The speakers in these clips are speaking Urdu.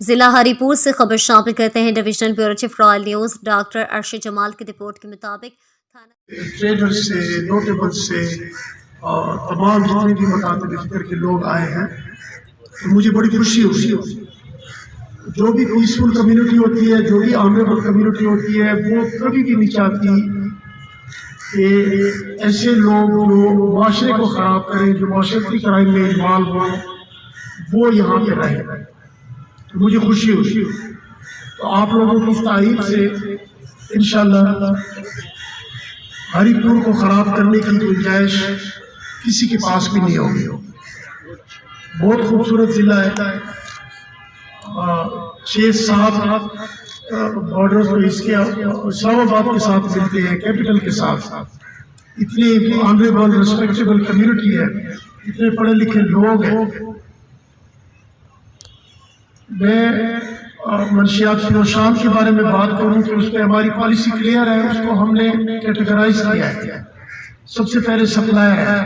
ضلع ہری پور سے خبر شامل کرتے ہیں divisional bureau chief Royal News doctor Arshad Jamal کی رپورٹ کے مطابق ٹریڈر سے نوٹیبل سے اور تمام جتنے بھی مکاتب فکر کے لوگ آئے ہیں تو مجھے بڑی خوشی ہوئی. جو بھی پیسفل کمیونٹی ہوتی ہے، جو بھی آنریبل کمیونٹی ہوتی ہے، وہ کبھی بھی نہیں چاہتی کہ ایسے لوگ جو معاشرے کو خراب کریں، جو معاشرتی کرائم میں انوالو ہوں، وہ یہاں پہ رہیں. مجھے خوشی ہوئی. تو آپ لوگوں کی تائید سے انشاءاللہ ہری پور کو خراب کرنے کی گنجائش کسی کے پاس بھی نہیں ہوگی. بہت خوبصورت ضلع ہے. 6-7 بارڈرز تو اس کے اسلام آباد کے ساتھ ملتے ہیں، کیپٹل کے ساتھ. اتنے آنریبل ریسپیکٹیبل کمیونٹی ہے، اتنے پڑھے لکھے لوگ ہیں. میں منشیات فن و شان کے بارے میں بات کروں کہ اس پہ ہماری پالیسی کلیئر ہے. اس کو ہم نے کیٹیگرائز کیا ہے. سب سے پہلے سپلائر ہے،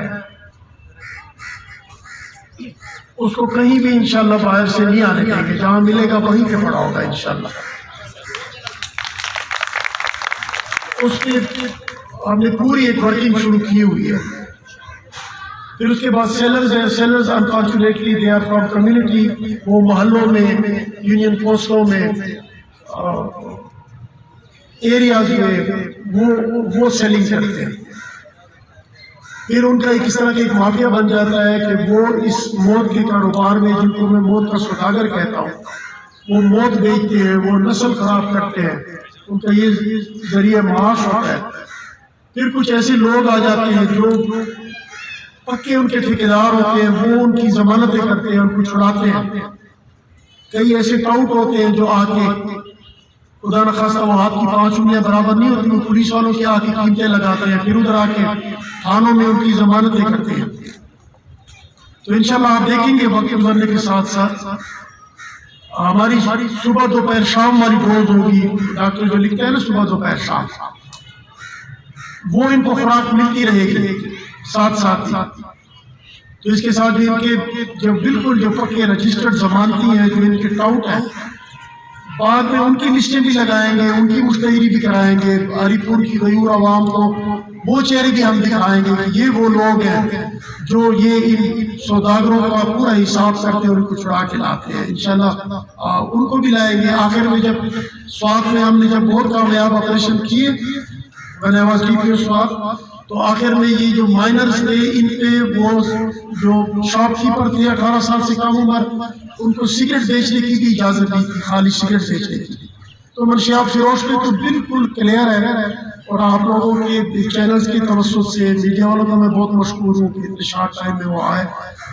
اس کو کہیں بھی انشاءاللہ باہر سے نہیں آنے دیں گے، جہاں ملے گا وہیں پہ پڑا ہوگا انشاءاللہ. اس کے ہم نے پوری ایک ورکنگ شروع کی ہوئی ہے. پھر اس کے بعد سیلرز ہیں. Sellers unfortunately they are from community. وہ محلوں میں، یونین پوسٹوں میں، ایریاز میں وہ سیلنگ کرتے ہیں. پھر ان کا اس طرح کا ایک مافیا بن جاتا ہے کہ وہ اس موت کے کاروبار میں، جن کو میں موت کا سوداگر کہتا ہوں، وہ موت بیچتے ہیں، وہ نسل خراب کرتے ہیں. ان کا یہ ذریعہ معاش ہوتا ہے. پھر کچھ ایسے لوگ آ جاتے ہیں جو پکے ان کے ٹھیکیدار ہوتے ہیں، وہ ان کی ضمانتیں کرتے ہیں، ان کو چھڑاتے ہیں. کئی ایسے ٹاؤٹ ہوتے ہیں جو آ کے خدا نخواستہ وہ ہاتھ کی 5 انگلیاں برابر نہیں ہوتی، وہ پولیس والوں کی آ کے قیمتیں لگاتے ہیں، پھر ادھر آ کے تھانوں میں ان کی ضمانتیں کرتے ہیں. تو انشاءاللہ آپ دیکھیں گے وقت گزرنے کے ساتھ ساتھ ہماری صبح دوپہر شام والی ڈوز ہوگی. ڈاکٹر جو لکھتے ہیں نا صبح دوپہر شام، وہ ان کو خوراک ملتی رہے گی ساتھ ساتھ ہی. تو اس کے ساتھ جو ان کے جو بالکل جو پکے رجسٹرڈ ضمانتی ہیں، جو ان کے ٹاؤٹ ہیں، بعد میں ان کی لسٹیں بھی لگائیں گے، ان کی مشتہری بھی کرائیں گے. ہری پور کی غیور عوام کو وہ چہرے بھی ہم دکھائیں گے کہ یہ وہ لوگ ہیں جو یہ ان سوداگروں کا پورا حساب کرتے ہیں اور ان کو چھڑا کے لاتے ہیں. انشاءاللہ ان کو بھی لائیں گے. آخر میں جب سوات میں ہم نے جب بہت کامیاب آپریشن کیے، when I was DPO Swat, تو آخر میں یہ جو مائنرز تھے، ان پہ وہ جو شاپ کیپر تھے 18 سال سے کم عمر، ان کو سگریٹ بیچنے کی بھی اجازت دی تھی، خالی سگریٹ بیچنے کی. تو منشیات فروش پہ تو بالکل کلیئر ہے. اور آپ لوگوں کے چینلز کے توسط سے، میڈیا والوں کا میں بہت مشکور ہوں کہ اتنے شارٹ ٹائم میں وہ آئے.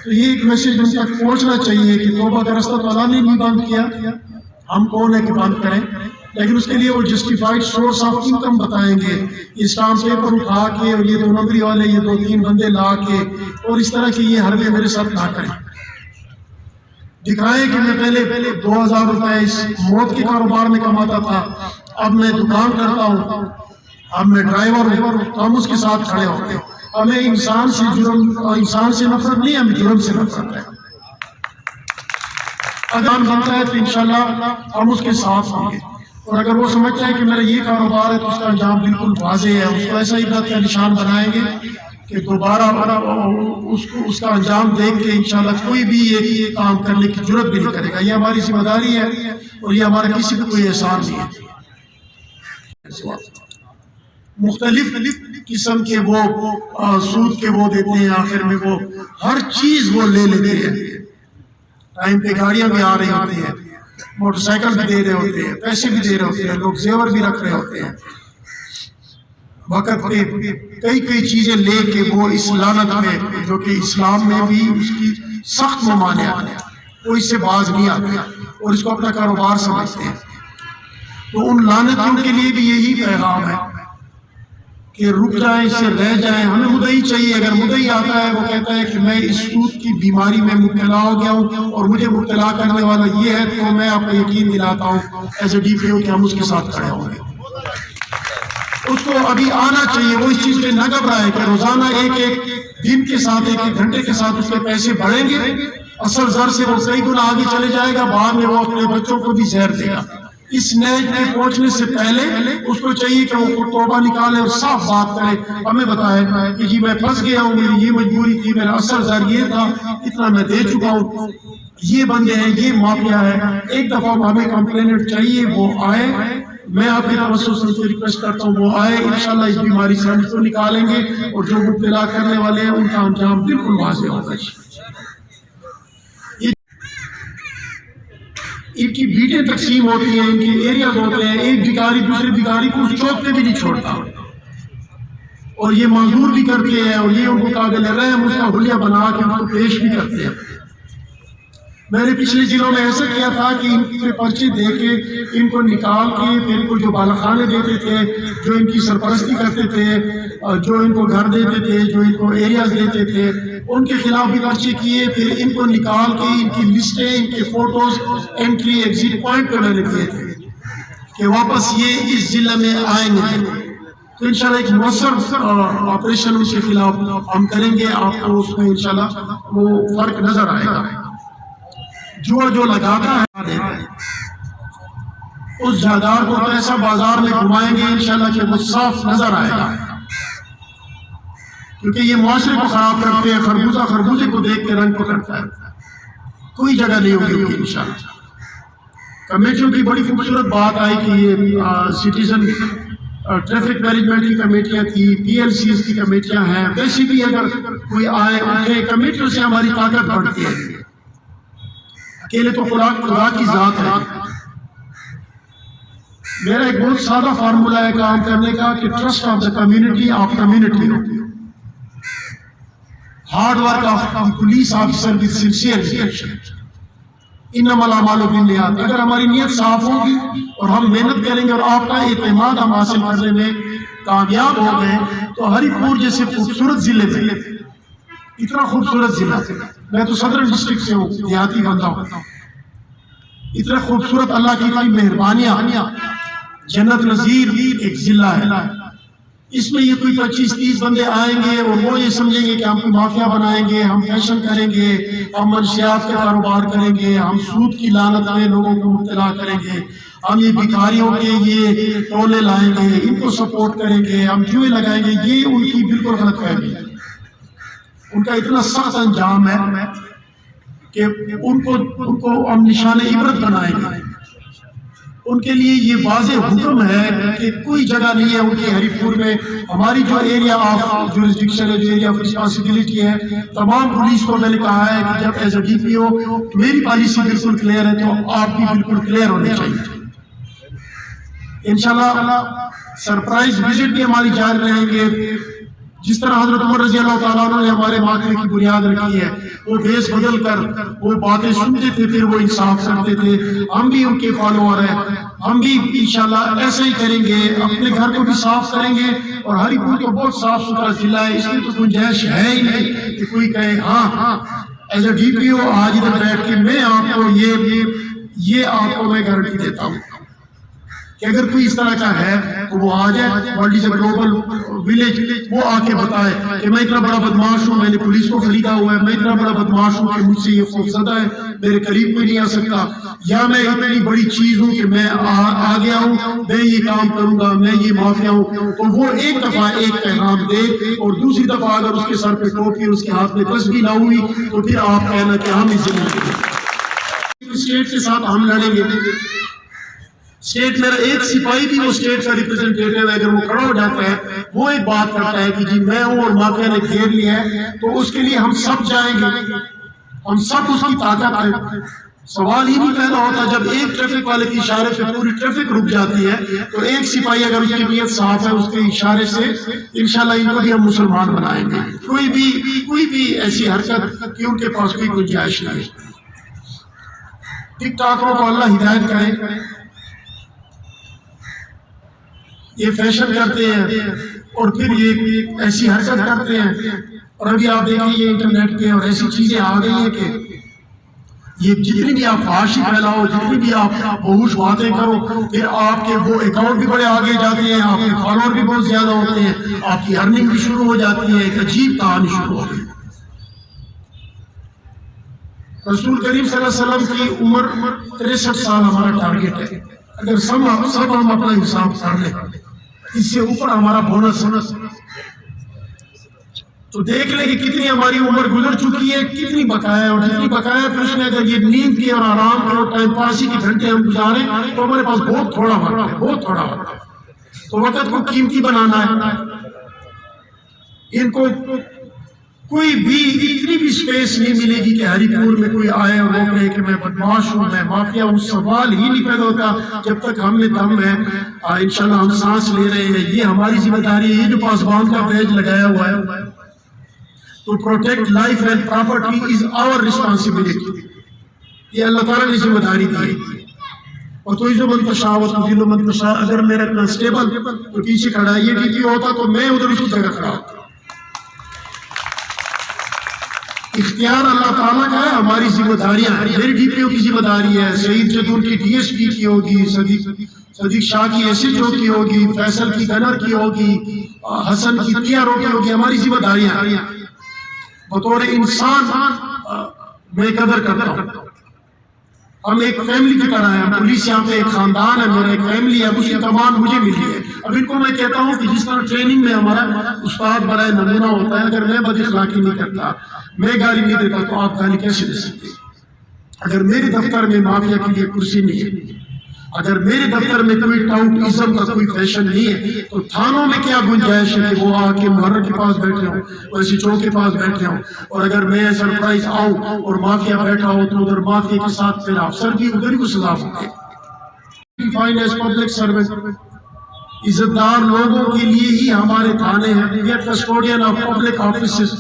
تو یہ ایک میسیج ان تک پہنچنا چاہیے کہ توبہ کا رستہ تو اللہ نے نہیں بند کیا، ہم کون ہے کہ بند کریں. لیکن اس کے لیے وہ جسٹیفائڈ سورس آف انکم بتائیں گے. اسٹامپ پیپر اٹھا کے اور یہ 2 نمبری والے یہ 2-3 بندے لا کے اور اس طرح کی یہ حربے میرے ساتھ نہ کریں. دکھائیں کہ میں پہلے 2000 روپے اس موت کے کاروبار میں کماتا تھا، اب میں دکان کرتا ہوں، اب میں ڈرائیور ہوں. تو ہم اس کے ساتھ کھڑے ہوتے ہیں. ہمیں انسان سے نفرت نہیں، ہمیں جرم سے نفرت ہے. اگر بنتا ہے تو انشاءاللہ ہم اس کے ساتھ ہوں گے. اور اگر وہ سمجھتا ہے کہ میرا یہ کاروبار ہے تو اس کا انجام بالکل واضح ہے. اس کو ایسا عبرت کا نشان بنائیں گے کہ دوبارہ اس کا انجام دیکھ کے انشاءاللہ کوئی بھی یہ کام کرنے کی جرت بھی نہیں کرے گا. یہ ہماری ذمہ داری ہے اور یہ ہمارا کسی کو کوئی احسان نہیں ہے. مختلف قسم کے وہ سود کے وہ دیتے ہیں، آخر میں وہ ہر چیز وہ لے لیتے ہیں. ٹائم پہ گاڑیاں بھی آ رہی ہوتی ہیں، موٹر سائیکل بھی دے رہے ہوتے ہیں، پیسے بھی دے رہے ہوتے ہیں، لوگ زیور بھی رکھ رہے ہوتے ہیں. وقت پہ کئی چیزیں لے کے وہ اس لعنت میں، جو کہ اسلام میں بھی اس کی سخت ممانعت ہے، وہ اس سے باز نہیں آتے اور اس کو اپنا کاروبار سمجھتے ہیں. تو ان لعنتوں کے لیے بھی یہی پیغام ہے کہ رک جائیں، اس سے رہ جائیں. ہمیں مدعی چاہیے. اگر مدعی آتا ہے، وہ کہتا ہے کہ میں اس سود کی بیماری میں مبتلا ہو گیا ہوں اور مجھے مبتلا کرنے والا یہ ہے، تو میں آپ کو یقین دلاتا ہوں ایز اے DPO کہ ہم اس کے ساتھ کھڑے ہوں گے. اس کو ابھی آنا چاہیے. وہ اس چیز پہ نہ گھبرائے کہ روزانہ ایک دن کے ساتھ، 1 گھنٹے کے ساتھ اس کے پیسے بڑھیں گے اصل زر سے وہ کئی گنا آگے چلے جائے گا، بعد میں وہ اپنے بچوں کو بھی زہر دے گا۔ اس نیج میں پہنچنے سے پہلے اس کو چاہیے کہ وہ توبہ نکالے اور صاف بات کرے، ہمیں بتائے کہ جی میں پھنس گیا ہوں، میری یہ مجبوری تھی، میرا اصل زر یہ تھا، اتنا میں دے چکا ہوں، یہ بندے ہیں، یہ مافیا ہے۔ ایک دفعہ ہمیں کمپلینٹ چاہیے، وہ آئے، میں آپ کی توسط سے ریکویسٹ کرتا ہوں وہ آئے، انشاءاللہ اس بیماری سے ہم اس کو نکالیں گے، اور جو مبتلا کرنے والے ہیں ان کا انجام بالکل واضح ہوگا۔ ان کی بیٹیں تقسیم ہوتی ہیں، ان کے ایریاز ہوتے ہیں، ایک بھکاری دوسرے بھکاری کو اس چوک پہ بھی نہیں چھوڑتا، اور یہ معذور بھی کرتے ہیں، اور یہ ان کو قابل رحم اس کا حلیہ بنا کے ان کو پیش بھی کرتے ہیں۔ میں نے پچھلے ضلعوں میں ایسا کیا تھا کہ ان کے پرچے دے کے ان کو نکال کے پھر ان کو جو بالاخانے دیتے تھے، جو ان کی سرپرستی کرتے تھے، جو ان کو گھر دیتے تھے، جو ان کو ایریاز دیتے تھے، ان کے خلاف بھی پرچے کیے، پھر ان کو نکال کے ان کی لسٹیں، ان کے فوٹوز انٹری ایگزٹ پوائنٹ پہ میں نے دیے تھے کہ واپس یہ اس ضلع میں آئیں گے۔ تو انشاءاللہ ایک مؤثر آپریشن ان کے خلاف ہم کریں گے، آپ کو اس میں انشاءاللہ وہ فرق نظر آئے گا۔ جو لگاتا ہے اس جادار کو ایسا بازار میں گھمائیں گے انشاءاللہ کہ وہ صاف نظر آئے گا، کیونکہ یہ معاشرے کو خراب کرتے ہیں۔ خربوزہ خربوزے کو دیکھ کے رنگ پکڑتا ہے، کوئی جگہ نہیں ہوگی انشاءاللہ۔ کمیٹیوں کی بڑی خوبصورت بات آئی کہ یہ سٹیزن ٹریفک مینجمنٹ کی کمیٹیاں تھی، پی ایل سی ایس کی کمیٹیاں ہیں، ویسے بھی اگر کوئی آئے اٹھے، کمیٹیوں سے ہماری طاقت بڑھتی ہے۔ اکیلے تو خدا کی ذات ہے۔ میرا ایک بہت سادہ فارمولہ ہے کام کرنے کا کہ trust of the community of community, hard work of police officer with sincere intention, انما الاعمال بالنیات۔ اگر ہماری نیت صاف ہوگی اور ہم محنت کریں گے اور آپ کا اعتماد ہم حاصل کرنے میں کامیاب ہو گئے، تو ہری پور جیسے خوبصورت ضلع میں، اتنا خوبصورت ضلع، میں تو صدر ڈسٹرکٹ سے ہوں، دیہاتی بندہ ہوں، اتنا خوبصورت اللہ کی کوئی مہربانیاں، جنت نظیر ایک ضلع ہے۔ اس میں یہ کوئی 25-30 بندے آئیں گے اور وہ یہ سمجھیں گے کہ ہم کو مافیا بنائیں گے، ہم فیشن کریں گے، ہم منشیات کا کاروبار کریں گے، ہم سود کی لعنت میں لوگوں کو مبتلا کریں گے، ہم یہ بھکاریوں کے یہ ٹولے لائیں گے، ان کو سپورٹ کریں گے، ہم جوئے لگائیں گے۔ یہ ان کی بالکل غلط فہمی ہے۔ ان کا اتنا سخت انجام ہے کہ ان کو ہم نشان عبرت بنائیں گے۔ ان کے لیے یہ واضح حکم ہے کہ کوئی جگہ نہیں ہے ان کے ہری پور میں۔ ہماری جو ایریا آف جورسڈکشن ہے، جو ایریا آف رسپانسبلٹی ہے، تمام پولیس کو میں نے کہا ہے کہ جب ایز اے ڈی پی او میری پالیسی بالکل کلیئر ہے تو آپ بھی بالکل کلیئر ہونے چاہیے۔ انشاءاللہ سرپرائز وزٹ بھی ہماری جاری رہیں گے۔ جس طرح حضرت عمر رضی اللہ تعالیٰ عنہ نے ہمارے معاشرے کی بنیاد رکھی ہے، وہ بیس بدل کر وہ باتیں سنتے تھے، پھر وہ انصاف کرتے تھے۔ ہم بھی ان کے فالوور ہیں، ہم بھی انشاءاللہ ایسے ہی کریں گے، اپنے گھر کو بھی صاف کریں گے۔ اور ہری پور تو بہت صاف ستھرا ضلع ہے، اس میں تو گنجائش ہے ہی نہیں کہ کوئی کہے ہاں ایز اے ڈی پی او آج ادھر بیٹھ کے میں آپ کو یہ آپ کو میں گارنٹی دیتا ہوں کہ اگر کوئی اس طرح کا ہے تو وہ آ جائے، world is a global village, وہ آ کے بتائے کہ میں اتنا بڑا بدماش ہوں، میں نے پولیس کو خریدا ہوا ہے، میں اتنا بڑا بدماش ہوں کہ مجھ سے یہ خوف زدہ ہے، میرے قریب کوئی نہیں آ سکتا، یا میں اتنی بڑی چیز ہوں کہ میں آ گیا ہوں، میں یہ کام کروں گا، میں یہ مافیا ہوں۔ تو وہ ایک دفعہ ایک پیغام دے، اور دوسری دفعہ اگر اس کے سر پہ ٹوپی، اس کے ہاتھ میں تسبیح نہ ہوئی تو پھر آپ کہنا کہ ہم اس زندگی اسٹیٹ کے ساتھ ہم لڑیں گے۔ اسٹیٹ میرا ایک سپاہی بھی وہ اسٹیٹ کا ریپرزنٹیٹیو ہے، اگر وہ کھڑا ہو جاتا ہے وہ ایک بات کرتا ہے کہ جی میں ہوں اور مافیا نے گھیر لیا ہے، تو اس کے لیے ہم سب جائیں گے، ہم سب اس کی طاقت ہے۔ سوال ہی نہیں پیدا ہوتا جب ایک ٹریفک والے کے اشارے پہ پوری ٹریفک رک جاتی ہے، تو ایک سپاہی اگر اس کی نیت صاف ہے اس کے اشارے سے انشاءاللہ ان کو بھی ہم مسلمان بنائیں گے۔ کوئی بھی ایسی حرکت کہ ان کے پاس کوئی گنجائش نہیں۔ ٹک ٹاکروں کو اللہ ہدایت کرے، یہ فیشن کرتے ہیں اور پھر یہ ایسی حرکت کرتے ہیں، اور ابھی آپ دیکھیں یہ انٹرنیٹ پہ اور ایسی چیزیں آ گئی ہیں کہ یہ جتنی بھی آپ فحاشی پھیلاؤ، جتنی بھی آپ بہوش باتیں کرو، پھر آپ کے وہ اکاؤنٹ بھی بڑے آگے جاتے ہیں، آپ کے فالوور بھی بہت زیادہ ہوتے ہیں، آپ کی ارننگ بھی شروع ہو جاتی ہے، ایک عجیب کہانی شروع ہو گئی۔ رسول کریم صلی اللہ علیہ وسلم کی عمر 63 سال ہمارا ٹارگیٹ ہے. اگر سب ہم اپنا حساب کر لیں, اس سے اوپر ہمارا بونس تو دیکھ لیں کہ کتنی ہماری عمر گزر چکی ہے, کتنی بقایا ہے, اور جتنی بقایا ہے پھر اس میں اگر یہ نیند کی اور آرام کی اور ٹائم پاسی کے گھنٹے ہم گزاریں تو ہمارے پاس بہت تھوڑا وقت ہے, بہت تھوڑا وقت ہے. تو وقت کو قیمتی بنانا ہے. ان کو کوئی بھی اتنی بھی سپیس نہیں ملے گی کہ ہری پور میں کوئی آئے اور وہ کہے کہ میں بدماش ہوں, میں مافیا ہوں. سوال ہی نہیں پیدا ہوتا جب تک ہم میں دم ہے. انشاءاللہ ہم سانس لے رہے ہیں, یہ ہماری ذمہ داری ہے. یہ جو پاسبان کا بیج لگایا ہوا ہے, to protect life and property is our responsibility. یہ اللہ تعالیٰ نے ذمہ داری دی. اور تو جو من تشاء و تذل من تشاء, اگر میرا کانسٹیبل تو پیچھے کھڑا ہے, یہ ڈی پی ہوتا تو میں ادھر اس کی جگہ کھڑا ہوتا. اختیار اللہ تعالیٰ کا ہے, ہماری ذمہ داریاں ہیں. میری ڈی پی او کی ذمہ داری ہے, سعید جدون کی ڈی ایس پی کی ہوگی, صدیق شاہ کی ایس ایچ او کی ہوگی, فیصل کی گنر کی ہوگی, حسن کی پی آر او کی ہوگی. ہماری ذمہ داریاں ہیں. بطور انسان میں قدر کرتا ہوں. ہم ایک فیملی کی طرح ہیں. پولیس یہاں پہ ایک خاندان ہے, میرا ایک فیملی ہے, اس کی کمان مجھے ملی ہے. اب ان کو میں کہتا ہوں کہ جس طرح ٹریننگ میں ہمارا استاد برائے نمونہ ہوتا ہے, اگر میں بد اخلاقی نہیں کرتا, میں گالی نہیں دیتا, تو آپ گالی کیسے دے سکتے؟ اگر میرے دفتر میں مافیا کے لیے کرسی نہیں ہے, اگر میرے دفتر میں کوئی ٹاؤٹ ازم کا کوئی فیشن نہیں ہے, تو تھانوں میں کیا گنجائش ہے کہ وہ آ کے محرر کے پاس بیٹھے ہوں, اور ایسی چوک کے پاس بیٹھے ہوں. اور اگر میں سرپرائز آؤں اور مافیا بیٹھا ہو تو ادھر مافیا کے ساتھ پھر افسر بھی ادھر ہی کو سزا ہوتے. ڈیفائنڈ ایز پبلک سرونٹ, عزت دار لوگوں کے لیے ہی ہمارے تھانے ہیں. We are custodian of public offices,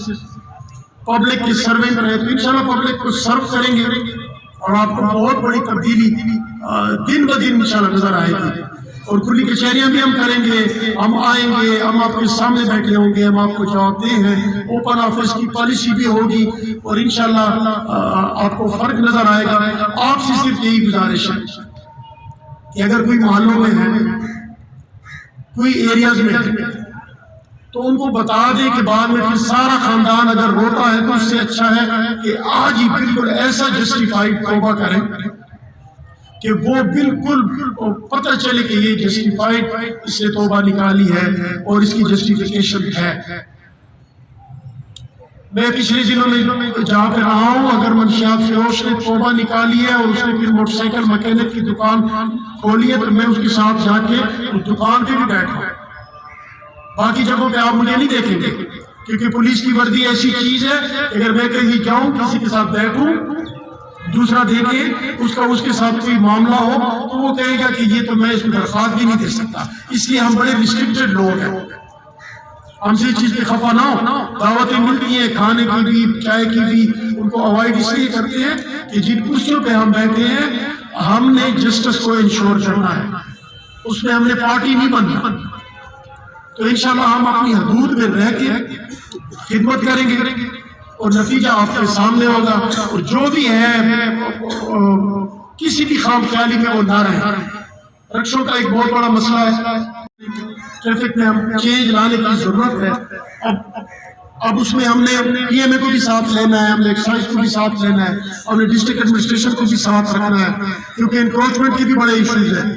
public کے سرونٹ ہیں. تو انشاءاللہ پبلک کو سرو کریں گے اور آپ کو بہت بڑی تبدیلی دن بہ دن انشاءاللہ نظر آئے گی. اور کھلی کچہریاں بھی ہم کریں گے, ہم آئیں گے, ہم آپ کے سامنے بیٹھے ہوں گے, ہم آپ کو جواب دیں ہیں. اوپن آفس کی پالیسی بھی ہوگی اور انشاءاللہ آپ کو فرق نظر آئے گا. آپ سے صرف یہی گزارش ہے کہ اگر کوئی محلوں میں ہے, کوئی ایریاز میں ہے, تو ان کو بتا دیں کہ بعد میں پھر سارا خاندان اگر روتا ہے تو اس سے اچھا ہے کہ آج ہی بالکل ایسا جسٹیفائیڈ توبہ کریں کہ وہ بالکل پتہ چلے کہ یہ جسٹیفائیڈ اس نے توبہ نکالی ہے اور اس کی جسٹیفیکیشن ہے. میں پچھلے دنوں میں جہاں پہ رہا ہوں, اگر منشیات فروش نے توبہ نکالی ہے اور اس نے پھر موٹر سائیکل مکینک کی دکان کھولی ہے, تو میں اس کے ساتھ جا کے اس دکان پہ بھی بیٹھا ہوں. باقی جگہوں پہ آپ مجھے نہیں دیکھیں گے, کیونکہ پولیس کی وردی ایسی چیز ہے کہ اگر میں کہیں جاؤں, کسی کے ساتھ بیٹھوں, دوسرا دیکھے اس کے ساتھ کوئی معاملہ ہو, تو وہ کہے گا کہ یہ تو میں اس میں درخواست بھی نہیں دے سکتا. اس لیے ہم بڑے ریسٹرکٹڈ لوگ ہیں, ہم سے چیز کی خفا نہ ہو. دعوتیں ملتی ہیں کھانے کی بھی, چائے کی بھی, ان کو اوائڈ اس لیے کرتے ہیں کہ جن کرسیوں پہ ہم بیٹھے ہیں, ہم نے جسٹس کو انشور کرنا ہے, اس میں ہم نے پارٹی نہیں بننا. تو انشاءاللہ ہم اپنی حدود میں رہ کے خدمت کریں گے اور نتیجہ آپ کے سامنے ہوگا. اور جو بھی ہے کسی بھی خام خیالی میں وہ نہ رہے. رکشوں کا ایک بہت بڑا مسئلہ ہے, ٹریفک میں ہم چینج لانے کی ضرورت ہے. اب اس میں ہم نے پی ایم اے کو بھی ساتھ لینا ہے, ہم نے ایکسائز کو بھی ساتھ لینا ہے, ہم نے ڈسٹرکٹ ایڈمنسٹریشن کو بھی ساتھ رکھنا ہے, کیونکہ انکروچمنٹ کے بھی بڑے ایشوز ہیں,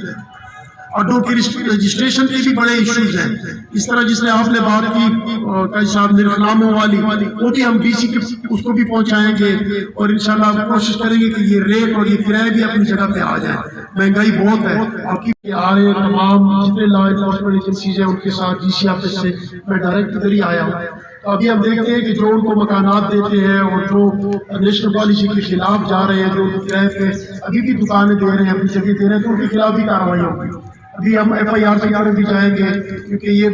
اڈوں کی رجسٹریشن کے بھی بڑے ایشوز ہیں. اس طرح جس نے آپ نے بات کی قائد صاحب ناموں والی, وہ بھی ہم ڈی سی اس کو بھی پہنچائیں گے, اور انشاءاللہ ہم کوشش کریں گے کہ یہ ریٹ اور یہ کرایہ بھی اپنی جگہ پہ آ جائیں. مہنگائی بہت ہے. آپ کی آ رہے تمام جتنے لا انفورسمنٹ ایجنسیز ہیں ان کے ساتھ ڈی سی آفس سے میں ڈائریکٹ ادھر ہی آیا ہوں. تو ابھی ہم دیکھتے ہیں کہ جو ان کو مکانات دیتے ہیں اور جو نیشنل پالیسی کے خلاف جا رہے ہیں, جو کرائے پہ ابھی بھی دکانیں دے رہے ہیں, اپنی جگہ دے رہے ہیں, تو ان کے خلاف بھی کارروائی ہوگی. ابھی ہم ایف آئی آر کی طرف بھی جائیں گے, کیونکہ یہ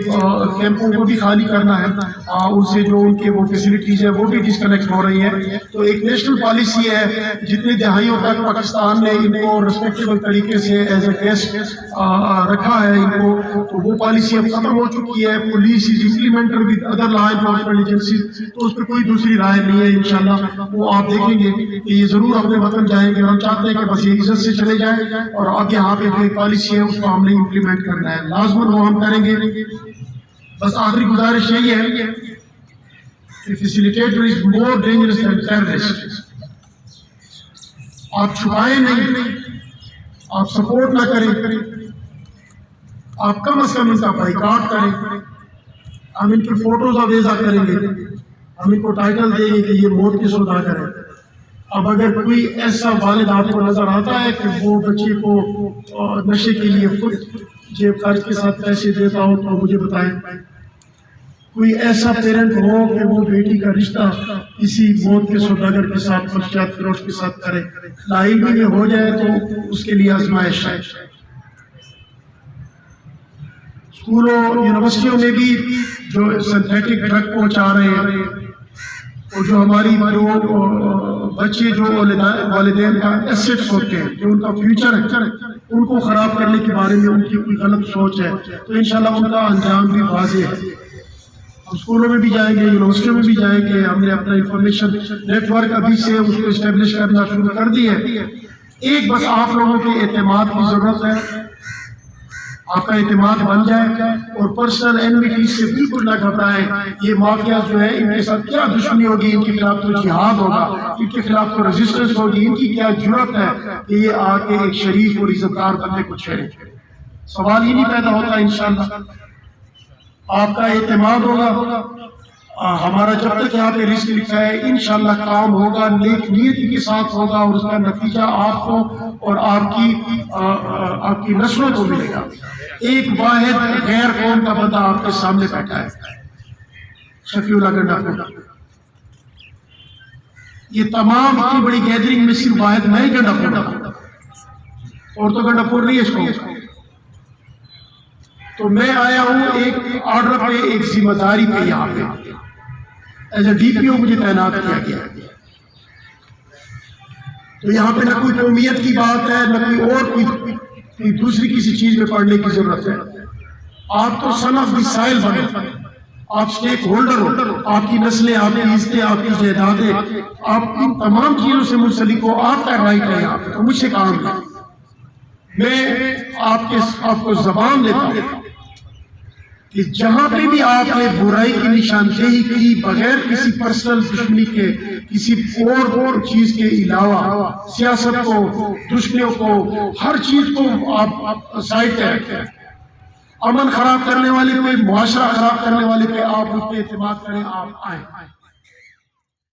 کیمپوں کو بھی خالی کرنا ہے, ان سے جو ان کے وہ فیسلٹیز ہیں وہ بھی ڈسکنیکٹ ہو رہی ہیں. تو ایک نیشنل پالیسی ہے, جتنی دہائیوں تک پاکستان نے ان کو ریسپیکٹیبل طریقے سے ایز اے گیسٹ رکھا ہے ان کو, تو وہ پالیسی اب ختم ہو چکی ہے. Police is implemented with other law enforcement agencies, تو اس پہ کوئی دوسری رائے نہیں ہے. انشاءاللہ وہ آپ دیکھیں گے کہ یہ ضرور اپنے وطن جائیں گے, اور ہم چاہتے ہیں کہ بس یہ عزت سے چلے جائیں, اور آگے یہاں پہ جو ایک پالیسی ہے اس کو ہم نے امپلیمنٹ کرنا ہے. لازماً وہ ہم کریں گے. بس آخری گزارش یہی ہے کہ فیسیلیٹیٹر از مور ڈینجرس دین ٹیررسٹ. آپ چھپائیں نہیں, آپ سپورٹ نہ کریں, آپ کم از کم ان کا بائیکاٹ کریں. ہم ان کی فوٹوز اویزا کریں گے, ہم ان کو ٹائٹل دیں گے کہ یہ موت کی سوداگر ہے. اب اگر کوئی ایسا والد آپ کو نظر آتا ہے کہ وہ بچے کو نشے کے لیے خود جیب خرچ کے ساتھ پیسے دیتا ہو تو مجھے بتائیں. کوئی ایسا پیرنٹ ہو کہ وہ بیٹی کا رشتہ کسی موت کے سوداگر کے ساتھ, منشیات فروش کے ساتھ کرے, لائی بھی ہو جائے تو اس کے لیے آزمائش ہے. اسکولوں یونیورسٹیوں میں بھی جو سنتھیٹک ڈرگ پہنچا رہے ہیں, اور جو ہماری بچے جو والدین کا ایسٹس ہوتے ہیں, جو ان کا فیوچر ہے, ان کو خراب کرنے کے بارے میں ان کی کوئی غلط سوچ ہے, تو انشاءاللہ ان کا انجام بھی واضح ہے. ہم اسکولوں میں بھی جائیں گے, یونیورسٹیوں میں بھی جائیں گے. ہم نے اپنا انفارمیشن نیٹ ورک ابھی سے اس کو اسٹیبلش کرنا شروع کر دی ہے. ایک بس آپ لوگوں کے اعتماد کی ضرورت ہے, آپ کا اعتماد بن جائے, اور پرسنل اینویٹیز سے بالکل نہ گھبرائیں. یہ مافیا جو ہے ان کے ساتھ کیا دشمنی ہوگی, ان کے خلاف تو جہاد ہوگا, ان کے خلاف تو ریزسٹنس ہوگی. ان کی کیا جرأت ہے کہ یہ آ کے ایک شریف اور عزت دار بندے کو چھیڑے. سوال ہی نہیں پیدا ہوتا. انشاءاللہ آپ کا اعتماد ہوگا, ہمارا جب تک یہاں پہ رزق لکھا ہے انشاءاللہ کام ہوگا, نیک نیتی کے ساتھ ہوگا, اور اس کا نتیجہ آپ کو اور آپ کی نسلوں کو ملے گا. ایک واحد غیر قوم کا بندہ آپ کے سامنے بیٹھا ہے, شفیع اللہ گنڈا پور. یہ تمام اتنی بڑی گیدرنگ میں صرف واحد میں ہی گنڈا پور تھا, اور تو گنڈا پور نہیں ہے اس کو. تو میں آیا ہوں ایک آرڈر پہ, ایک ذمہ داری پہ. یہاں پہ ایز اے ڈی پی او مجھے تعینات کیا گیا. تو یہاں پہ نہ کوئی قومیت کی بات ہے, نہ کوئی اور کوئی دوسری کسی چیز میں پڑھنے کی ضرورت ہے. آپ تو سن آف دی سائل بنے, آپ سٹیک ہولڈر ہو. آپ کی نسلیں, آپ کی عزتیں, آپ کی جائیدادیں, آپ ان تمام چیزوں سے منسلک ہو. آپ کا رائٹ ہے یہاں پہ, تو مجھ سے کام ہے. میں آپ کو زبان دیتا ہوں کہ جہاں پہ بھی آپ نے برائی کی نشاندہی کی بغیر کسی پرسنل دشمنی کے, کسی اور چیز کے علاوہ, سیاست کو, دشمنیوں کو, ہر چیز کو آپ سائڈ پہ رکھیں. امن خراب کرنے والے پہ, معاشرہ خراب کرنے والے پہ آپ اس پہ اعتماد کریں, آپ آئیں.